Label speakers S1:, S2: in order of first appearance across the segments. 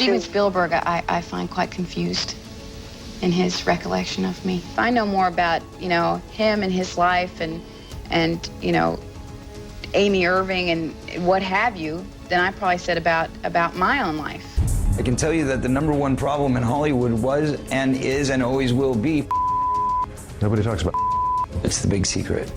S1: Steven Spielberg, I find quite confused in his recollection of me. I know more about, him and his life and Amy Irving and what have you than I probably said about my own life.
S2: I can tell you that the #1 problem in Hollywood was and is and always will be.
S3: Nobody talks about.
S2: It's the big secret.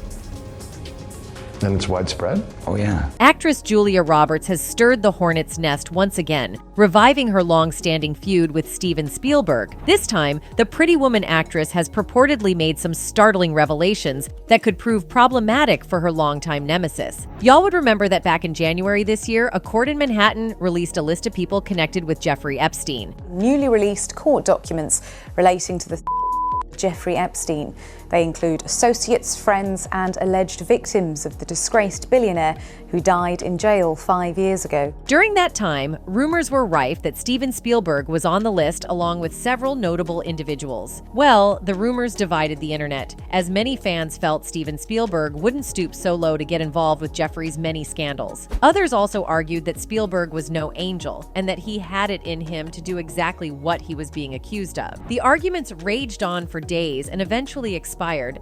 S3: And it's widespread?
S2: Oh, yeah.
S4: Actress Julia Roberts has stirred the hornet's nest once again, reviving her long-standing feud with Steven Spielberg. This time, the Pretty Woman actress has purportedly made some startling revelations that could prove problematic for her longtime nemesis. Y'all would remember that back in January this year, a court in Manhattan released a list of people connected with Jeffrey Epstein.
S5: Newly released court documents relating to the Jeffrey Epstein. They include associates, friends, and alleged victims of the disgraced billionaire who died in jail 5 years ago.
S4: During that time, rumors were rife that Steven Spielberg was on the list along with several notable individuals. Well, the rumors divided the internet, as many fans felt Steven Spielberg wouldn't stoop so low to get involved with Jeffrey's many scandals. Others also argued that Spielberg was no angel, and that he had it in him to do exactly what he was being accused of. The arguments raged on for days and eventually expired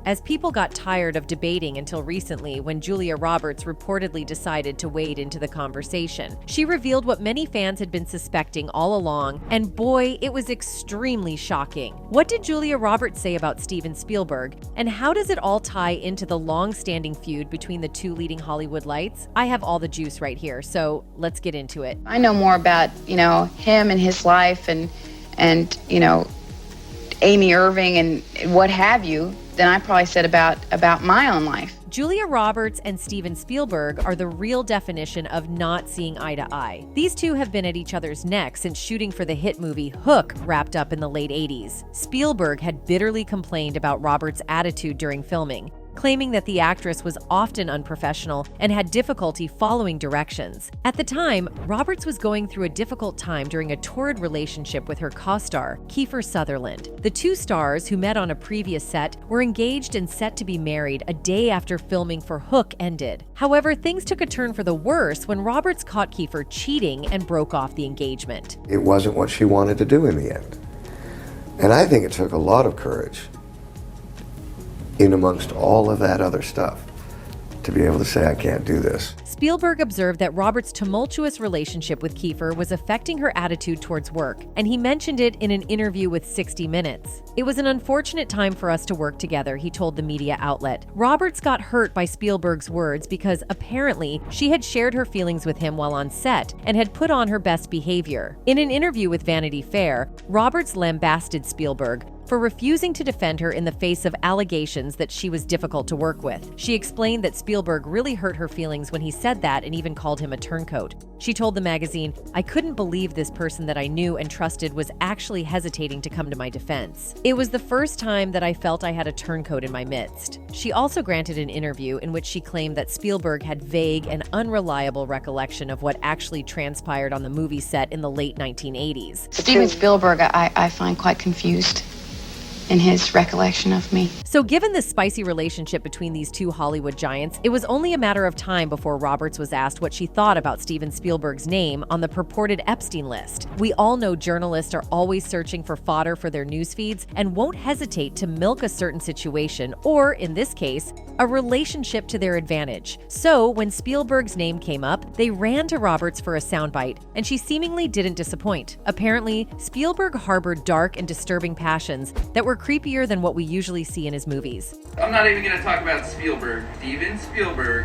S4: as people got tired of debating until recently when Julia Roberts reportedly decided to wade into the conversation. She revealed what many fans had been suspecting all along, and boy, it was extremely shocking. What did Julia Roberts say about Steven Spielberg, and how does it all tie into the long-standing feud between the two leading Hollywood lights? I have all the juice right here, so let's get into it.
S1: I know more about, him and his life and Amy Irving and what have you than I probably said about my own life.
S4: Julia Roberts and Steven Spielberg are the real definition of not seeing eye to eye. These two have been at each other's neck since shooting for the hit movie Hook wrapped up in the late 80s. Spielberg had bitterly complained about Roberts' attitude during filming, claiming that the actress was often unprofessional and had difficulty following directions. At the time, Roberts was going through a difficult time during a torrid relationship with her co-star, Kiefer Sutherland. The two stars, who met on a previous set, were engaged and set to be married a day after filming for Hook ended. However, things took a turn for the worse when Roberts caught Kiefer cheating and broke off the engagement.
S6: It wasn't what she wanted to do in the end. And I think it took a lot of courage, in amongst all of that other stuff, to be able to say, I can't do this.
S4: Spielberg observed that Roberts' tumultuous relationship with Kiefer was affecting her attitude towards work, and he mentioned it in an interview with 60 Minutes. It was an unfortunate time for us to work together, he told the media outlet. Roberts got hurt by Spielberg's words because apparently she had shared her feelings with him while on set and had put on her best behavior. In an interview with Vanity Fair, Roberts lambasted Spielberg for refusing to defend her in the face of allegations that she was difficult to work with. She explained that Spielberg really hurt her feelings when he said that and even called him a turncoat. She told the magazine, "I couldn't believe this person that I knew and trusted was actually hesitating to come to my defense. It was the first time that I felt I had a turncoat in my midst." She also granted an interview in which she claimed that Spielberg had vague and unreliable recollection of what actually transpired on the movie set in the late 1980s.
S1: Steven Spielberg, I find quite confused in his recollection of me.
S4: So given the spicy relationship between these two Hollywood giants, it was only a matter of time before Roberts was asked what she thought about Steven Spielberg's name on the purported Epstein list. We all know journalists are always searching for fodder for their news feeds and won't hesitate to milk a certain situation, or in this case, a relationship to their advantage. So when Spielberg's name came up, they ran to Roberts for a soundbite, and she seemingly didn't disappoint. Apparently, Spielberg harbored dark and disturbing passions that were creepier than what we usually see in his movies.
S7: I'm not even going to talk about Spielberg. Steven Spielberg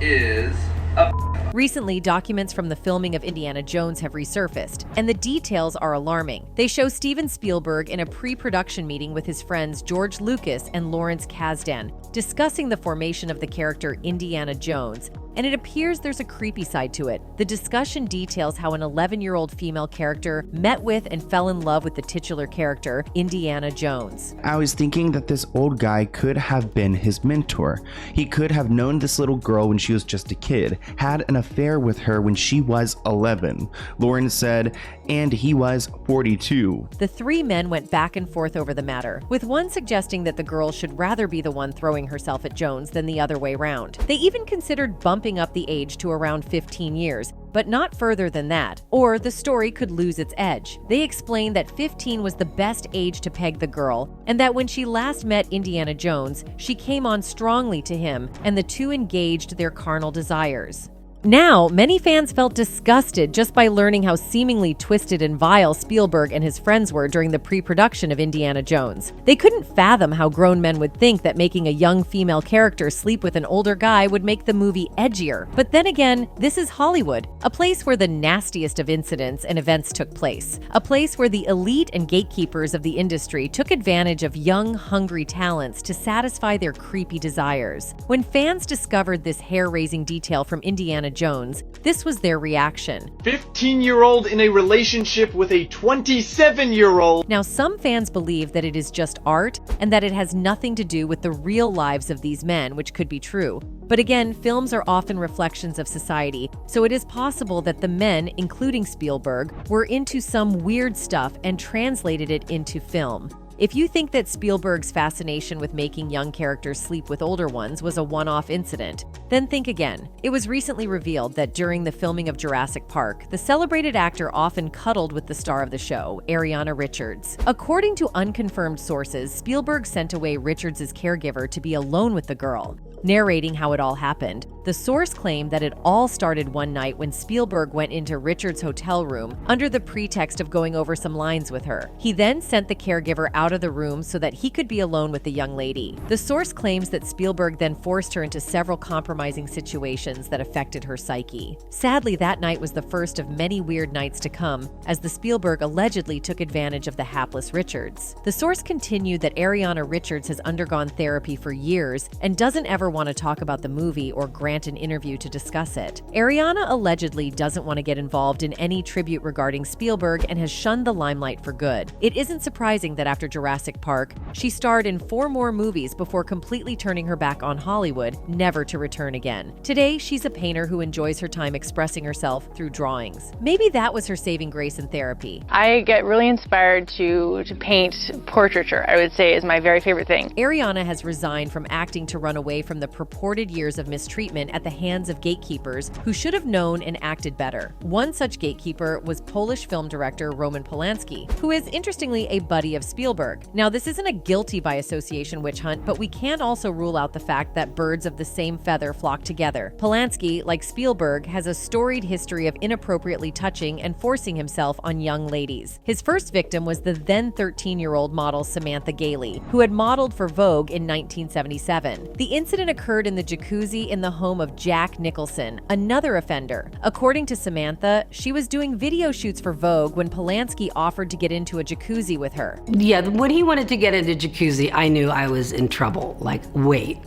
S7: is a
S4: Recently, documents from the filming of Indiana Jones have resurfaced, and the details are alarming. They show Steven Spielberg in a pre-production meeting with his friends George Lucas and Lawrence Kasdan, discussing the formation of the character Indiana Jones, and it appears there's a creepy side to it. The discussion details how an 11-year-old female character met with and fell in love with the titular character, Indiana Jones.
S8: I was thinking that this old guy could have been his mentor. He could have known this little girl when she was just a kid, had an affair with her when she was 11. Lauren said, and he was 42.
S4: The three men went back and forth over the matter, with one suggesting that the girl should rather be the one throwing herself at Jones than the other way round. They even considered bumping up the age to around 15 years, but not further than that, or the story could lose its edge. They explained that 15 was the best age to peg the girl, and that when she last met Indiana Jones, she came on strongly to him, and the two engaged their carnal desires. Now, many fans felt disgusted just by learning how seemingly twisted and vile Spielberg and his friends were during the pre-production of Indiana Jones. They couldn't fathom how grown men would think that making a young female character sleep with an older guy would make the movie edgier. But then again, this is Hollywood, a place where the nastiest of incidents and events took place, a place where the elite and gatekeepers of the industry took advantage of young, hungry talents to satisfy their creepy desires. When fans discovered this hair-raising detail from Indiana Jones, this was their reaction.
S9: 15-year-old in a relationship with a 27-year-old.
S4: Now, some fans believe that it is just art and that it has nothing to do with the real lives of these men, which could be true. But again, films are often reflections of society, so it is possible that the men, including Spielberg, were into some weird stuff and translated it into film. If you think that Spielberg's fascination with making young characters sleep with older ones was a one-off incident, then think again. It was recently revealed that during the filming of Jurassic Park, the celebrated actor often cuddled with the star of the show, Ariana Richards. According to unconfirmed sources, Spielberg sent away Richards' caregiver to be alone with the girl, narrating how it all happened. The source claimed that it all started one night when Spielberg went into Richards' hotel room under the pretext of going over some lines with her. He then sent the caregiver out of the room so that he could be alone with the young lady. The source claims that Spielberg then forced her into several compromising situations that affected her psyche. Sadly, that night was the first of many weird nights to come, as the Spielberg allegedly took advantage of the hapless Richards. The source continued that Ariana Richards has undergone therapy for years and doesn't ever want to talk about the movie or grant an interview to discuss it. Ariana allegedly doesn't want to get involved in any tribute regarding Spielberg and has shunned the limelight for good. It isn't surprising that after Jurassic Park, she starred in 4 more movies before completely turning her back on Hollywood, never to return again. Today, she's a painter who enjoys her time expressing herself through drawings. Maybe that was her saving grace in therapy.
S10: I get really inspired to paint portraiture, I would say, is my very favorite thing.
S4: Ariana has resigned from acting to run away from the purported years of mistreatment at the hands of gatekeepers who should have known and acted better. One such gatekeeper was Polish film director Roman Polanski, who is interestingly a buddy of Spielberg. Now, this isn't a guilty by association witch hunt, but we can't also rule out the fact that birds of the same feather flock together. Polanski, like Spielberg, has a storied history of inappropriately touching and forcing himself on young ladies. His first victim was the then 13-year-old model Samantha Gailey, who had modeled for Vogue in 1977. The incident occurred in the jacuzzi in the home of Jack Nicholson, another offender. According to Samantha, she was doing video shoots for Vogue when Polanski offered to get into a jacuzzi with her.
S11: Yeah, when he wanted to get into jacuzzi, I knew I was in trouble. Like, wait,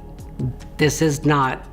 S11: this is not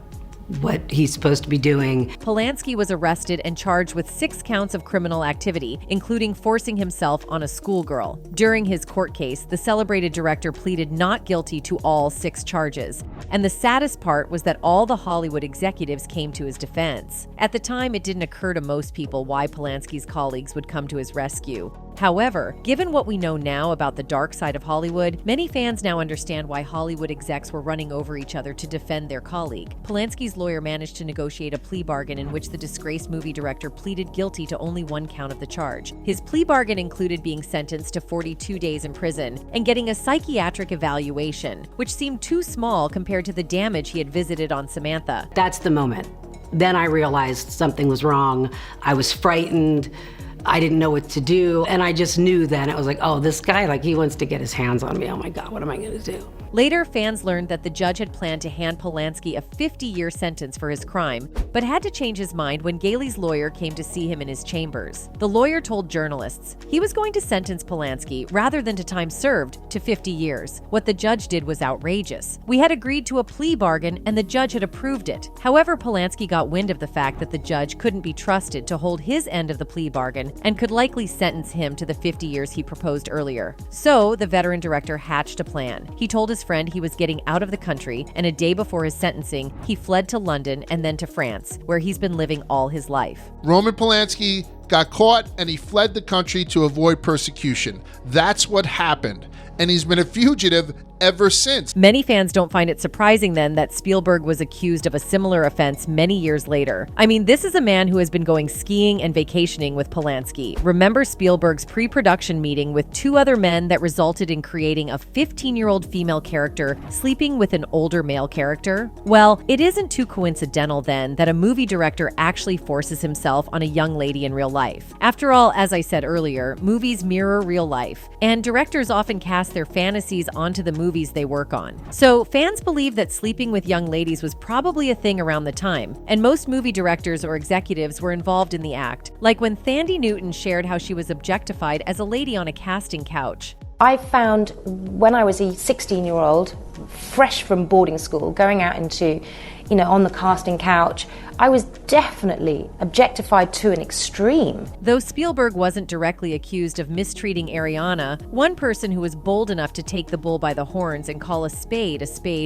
S11: what he's supposed to be doing.
S4: Polanski was arrested and charged with 6 counts of criminal activity, including forcing himself on a schoolgirl. During his court case, the celebrated director pleaded not guilty to all 6 charges. And the saddest part was that all the Hollywood executives came to his defense. At the time, it didn't occur to most people why Polanski's colleagues would come to his rescue. However, given what we know now about the dark side of Hollywood, many fans now understand why Hollywood execs were running over each other to defend their colleague. Polanski's lawyer managed to negotiate a plea bargain in which the disgraced movie director pleaded guilty to only 1 count of the charge. His plea bargain included being sentenced to 42 days in prison and getting a psychiatric evaluation, which seemed too small compared to the damage he had visited on Samantha.
S11: That's the moment. Then I realized something was wrong. I was frightened. I didn't know what to do, and I just knew then. It was like, oh, this guy, like, he wants to get his hands on me. Oh my God, what am I gonna do?
S4: Later, fans learned that the judge had planned to hand Polanski a 50-year sentence for his crime, but had to change his mind when Gailey's lawyer came to see him in his chambers. The lawyer told journalists he was going to sentence Polanski, rather than to time served, to 50 years. What the judge did was outrageous. We had agreed to a plea bargain, and the judge had approved it. However, Polanski got wind of the fact that the judge couldn't be trusted to hold his end of the plea bargain and could likely sentence him to the 50 years he proposed earlier. So, the veteran director hatched a plan. He told his friend he was getting out of the country, and a day before his sentencing, he fled to London and then to France, where he's been living all his life.
S12: Roman Polanski got caught, and he fled the country to avoid persecution. That's what happened. And he's been a fugitive ever since.
S4: Many fans don't find it surprising then that Spielberg was accused of a similar offense many years later. I mean, this is a man who has been going skiing and vacationing with Polanski. Remember Spielberg's pre-production meeting with two other men that resulted in creating a 15-year-old female character sleeping with an older male character? Well, it isn't too coincidental then that a movie director actually forces himself on a young lady in real life. After all, as I said earlier, movies mirror real life, and directors often cast their fantasies onto the movies they work on. So fans believe that sleeping with young ladies was probably a thing around the time, and most movie directors or executives were involved in the act, like when Thandie Newton shared how she was objectified as a lady on a casting couch.
S13: I found when I was a 16-year-old, fresh from boarding school, going out into, on the casting couch, I was definitely objectified to an extreme.
S4: Though Spielberg wasn't directly accused of mistreating Ariana, one person who was bold enough to take the bull by the horns and call a spade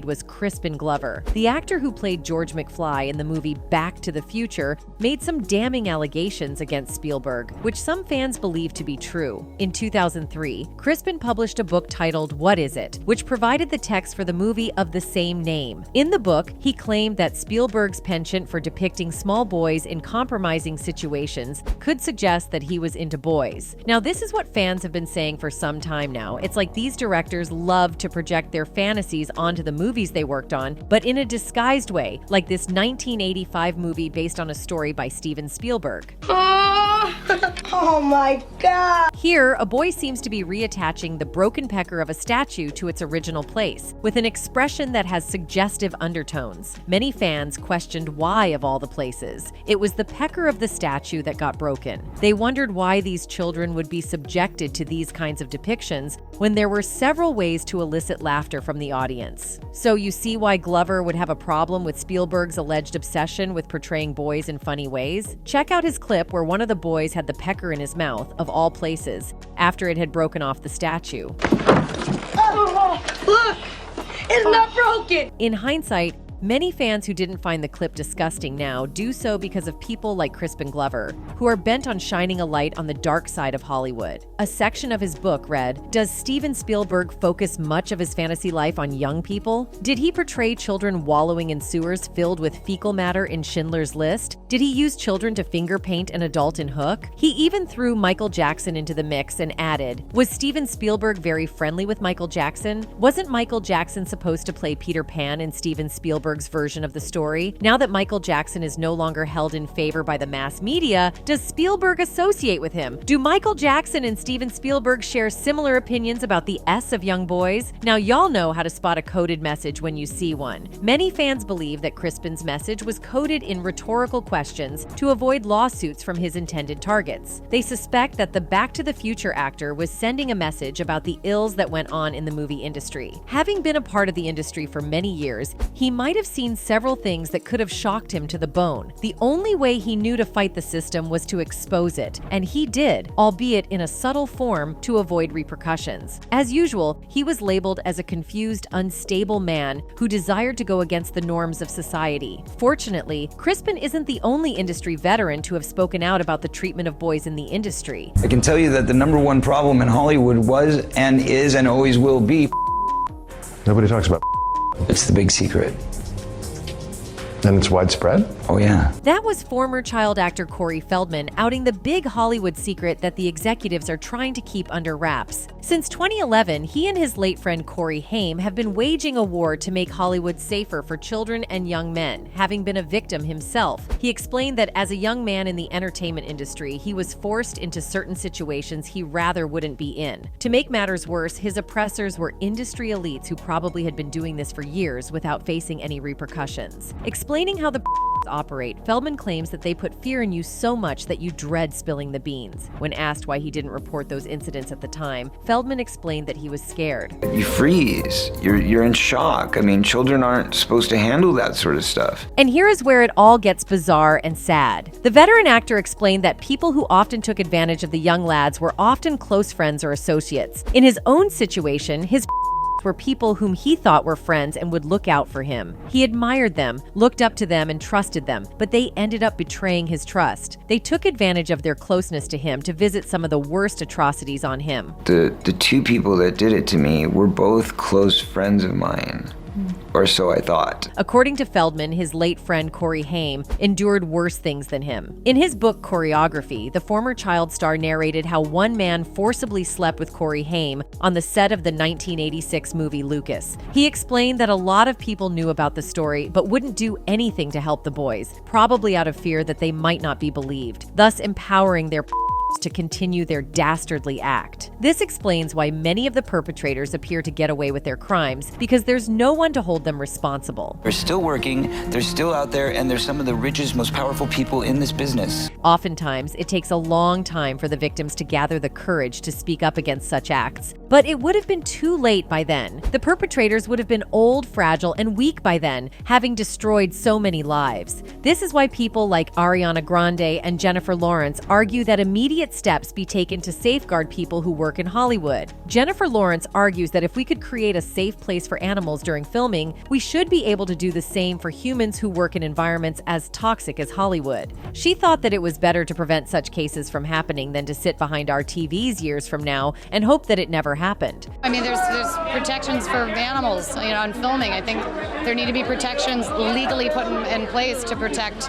S4: was Crispin Glover. The actor who played George McFly in the movie Back to the Future made some damning allegations against Spielberg, which some fans believe to be true. In 2003, Crispin published a book titled What Is It?, which provided the text for the movie of the same name. In the book, he claimed that Spielberg's penchant for depicting small boys in compromising situations could suggest that he was into boys. Now, this is what fans have been saying for some time now. It's like these directors love to project their fantasies onto the movies they worked on, but in a disguised way, like this 1985 movie based on a story by Steven Spielberg.
S13: Oh my God!
S4: Here, a boy seems to be reattaching the broken pecker of a statue to its original place, with an expression that has suggestive undertones. Many fans questioned why, of all the places, it was the pecker of the statue that got broken. They wondered why these children would be subjected to these kinds of depictions when there were several ways to elicit laughter from the audience. So you see why Glover would have a problem with Spielberg's alleged obsession with portraying boys in funny ways? Check out his clip where one of the boys had the pecker in his mouth, of all places, after it had broken off the statue.
S13: Oh, look! It's not broken!
S4: In hindsight, many fans who didn't find the clip disgusting now do so because of people like Crispin Glover, who are bent on shining a light on the dark side of Hollywood. A section of his book read, "Does Steven Spielberg focus much of his fantasy life on young people? Did he portray children wallowing in sewers filled with fecal matter in Schindler's List? Did he use children to finger paint an adult in Hook?" He even threw Michael Jackson into the mix and added, "Was Steven Spielberg very friendly with Michael Jackson? Wasn't Michael Jackson supposed to play Peter Pan in Steven Spielberg's version of the story? Now that Michael Jackson is no longer held in favor by the mass media, does Spielberg associate with him? Do Michael Jackson and Steven Spielberg share similar opinions about the S of young boys? Now y'all know how to spot a coded message when you see one." Many fans believe that Crispin's message was coded in rhetorical questions to avoid lawsuits from his intended targets. They suspect that the Back to the Future actor was sending a message about the ills that went on in the movie industry. Having been a part of the industry for many years, he might have seen several things that could have shocked him to the bone. The only way he knew to fight the system was to expose it, and he did, albeit in a subtle form, to avoid repercussions. As usual, he was labeled as a confused, unstable man who desired to go against the norms of society. Fortunately, Crispin isn't the only industry veteran to have spoken out about the treatment of boys in the industry.
S2: I can tell you that the number one problem in Hollywood was and is and always will be.
S3: Nobody talks about.
S2: It's the big secret.
S3: And it's widespread?
S2: Oh, yeah.
S4: That was former child actor Corey Feldman outing the big Hollywood secret that the executives are trying to keep under wraps. Since 2011, he and his late friend Corey Haim have been waging a war to make Hollywood safer for children and young men, having been a victim himself. He explained that as a young man in the entertainment industry, he was forced into certain situations he rather wouldn't be in. To make matters worse, his oppressors were industry elites who probably had been doing this for years without facing any repercussions. Explaining how the operate, Feldman claims that they put fear in you so much that you dread spilling the beans. When asked why he didn't report those incidents at the time, Feldman explained that he was scared.
S2: You freeze. You're in shock. I mean, children aren't supposed to handle that sort of stuff.
S4: And here is where it all gets bizarre and sad. The veteran actor explained that people who often took advantage of the young lads were often close friends or associates. In his own situation, his were people whom he thought were friends and would look out for him. He admired them, looked up to them, and trusted them, but they ended up betraying his trust. They took advantage of their closeness to him to visit some of the worst atrocities on him.
S2: The two people that did it to me were both close friends of mine. Or so I thought.
S4: According to Feldman, his late friend Corey Haim endured worse things than him. In his book Choreography, the former child star narrated how one man forcibly slept with Corey Haim on the set of the 1986 movie Lucas. He explained that a lot of people knew about the story but wouldn't do anything to help the boys, probably out of fear that they might not be believed, thus empowering their to continue their dastardly act. This explains why many of the perpetrators appear to get away with their crimes, because there's no one to hold them responsible.
S14: They're still working, they're still out there, and they're some of the richest, most powerful people in this business.
S4: Oftentimes, it takes a long time for the victims to gather the courage to speak up against such acts. But it would have been too late by then. The perpetrators would have been old, fragile, and weak by then, having destroyed so many lives. This is why people like Ariana Grande and Jennifer Lawrence argue that immediate steps be taken to safeguard people who work in Hollywood. Jennifer Lawrence argues that if we could create a safe place for animals during filming, we should be able to do the same for humans who work in environments as toxic as Hollywood. She thought that it was better to prevent such cases from happening than to sit behind our TVs years from now and hope that it never happened.
S1: I mean, there's protections for animals, on filming. I think there need to be protections legally put in place to protect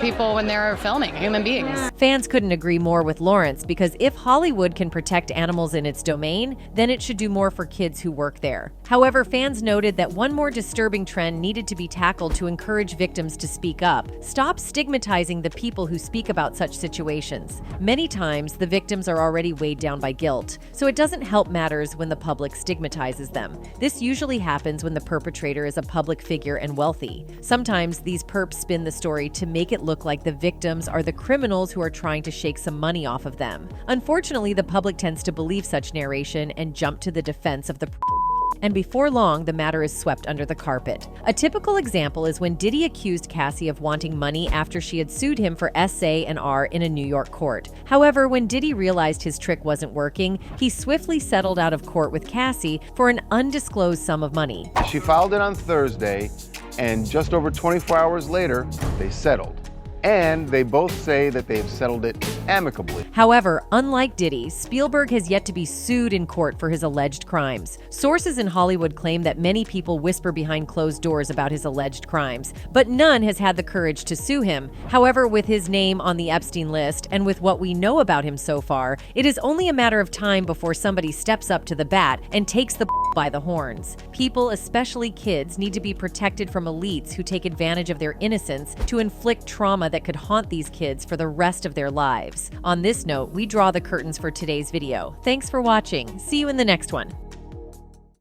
S1: people when they're filming, human beings.
S4: Fans couldn't agree more with Lawrence, because if Hollywood can protect animals in its domain, then it should do more for kids who work there. However, fans noted that one more disturbing trend needed to be tackled to encourage victims to speak up. Stop stigmatizing the people who speak about such situations. Many times, the victims are already weighed down by guilt, so it doesn't help matters when the public stigmatizes them. This usually happens when the perpetrator is a public figure and wealthy. Sometimes these perps spin the story to make it look like the victims are the criminals who are trying to shake some money off of them. Unfortunately, the public tends to believe such narration and jump to the defense of the and before long, the matter is swept under the carpet. A typical example is when Diddy accused Cassie of wanting money after she had sued him for SA&R in a New York court. However, when Diddy realized his trick wasn't working, he swiftly settled out of court with Cassie for an undisclosed sum of money.
S15: She filed it on Thursday, and just over 24 hours later, they settled. And they both say that they have settled it amicably.
S4: However, unlike Diddy, Spielberg has yet to be sued in court for his alleged crimes. Sources in Hollywood claim that many people whisper behind closed doors about his alleged crimes, but none has had the courage to sue him. However, with his name on the Epstein list and with what we know about him so far, it is only a matter of time before somebody steps up to the bat and takes the by the horns. People, especially kids, need to be protected from elites who take advantage of their innocence to inflict trauma that could haunt these kids for the rest of their lives. On this note, we draw the curtains for today's video. Thanks for watching. See you in the next one.